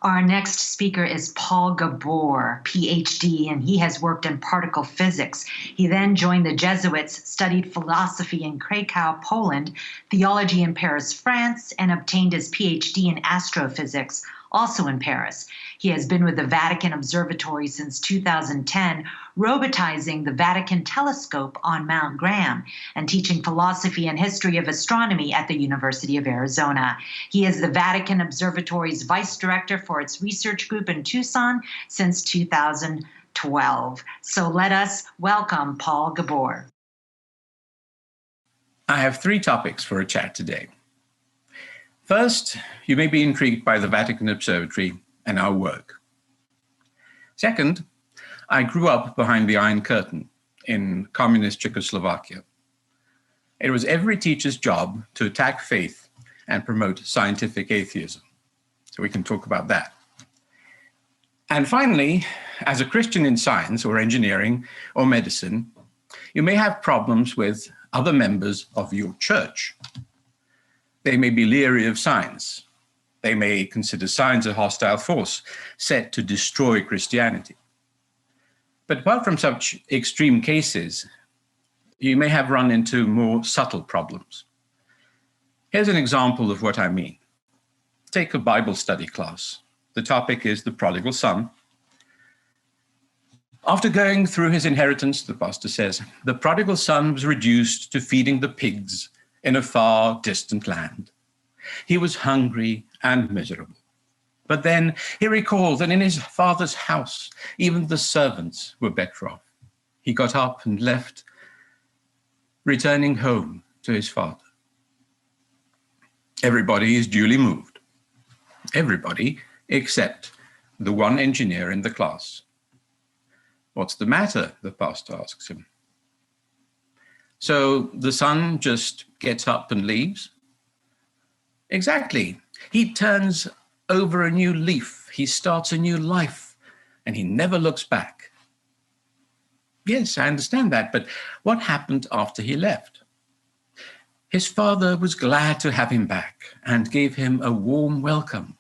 Our next speaker is Paul Gabor, PhD, and he has worked in particle physics. He then joined the Jesuits, studied philosophy in Krakow, Poland, theology in Paris, France, and obtained his PhD in astrophysics, also in Paris. He has been with the Vatican Observatory since 2010, robotizing the Vatican telescope on Mount Graham and teaching philosophy and history of astronomy at the University of Arizona. He is the Vatican Observatory's vice director for its research group in Tucson since 2012. So let us welcome Paul Gabor. I have three topics for a chat today. First, you may be intrigued by the Vatican Observatory and our work. Second, I grew up behind the Iron Curtain in communist Czechoslovakia. It was every teacher's job to attack faith and promote scientific atheism. So we can talk about that. And finally, as a Christian in science or engineering or medicine, you may have problems with other members of your church. They may be leery of science. They may consider science a hostile force set to destroy Christianity. But apart from such extreme cases, you may have run into more subtle problems. Here's an example of what I mean. Take a Bible study class. The topic is the prodigal son. After going through his inheritance, the pastor says, the prodigal son was reduced to feeding the pigs in a far distant land. He was hungry and miserable. But then he recalled that in his father's house, even the servants were better off. He got up and left, returning home to his father. Everybody is duly moved. Everybody except the one engineer in the class. What's the matter? The pastor asks him. So the son just gets up and leaves? Exactly. He turns over a new leaf. He starts a new life, and he never looks back. Yes, I understand that, but what happened after he left? His father was glad to have him back and gave him a warm welcome.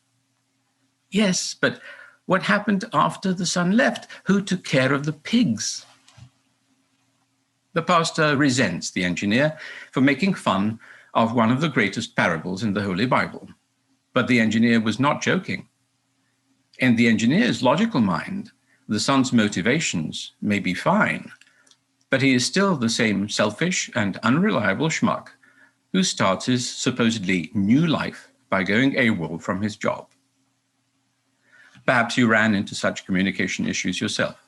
Yes, but what happened after the son left? Who took care of the pigs? The pastor resents the engineer for making fun of one of the greatest parables in the Holy Bible. But the engineer was not joking. In the engineer's logical mind, the son's motivations may be fine, but he is still the same selfish and unreliable schmuck who starts his supposedly new life by going AWOL from his job. Perhaps you ran into such communication issues yourself.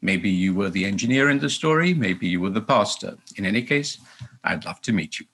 Maybe you were the engineer in the story, maybe you were the pastor. In any case, I'd love to meet you.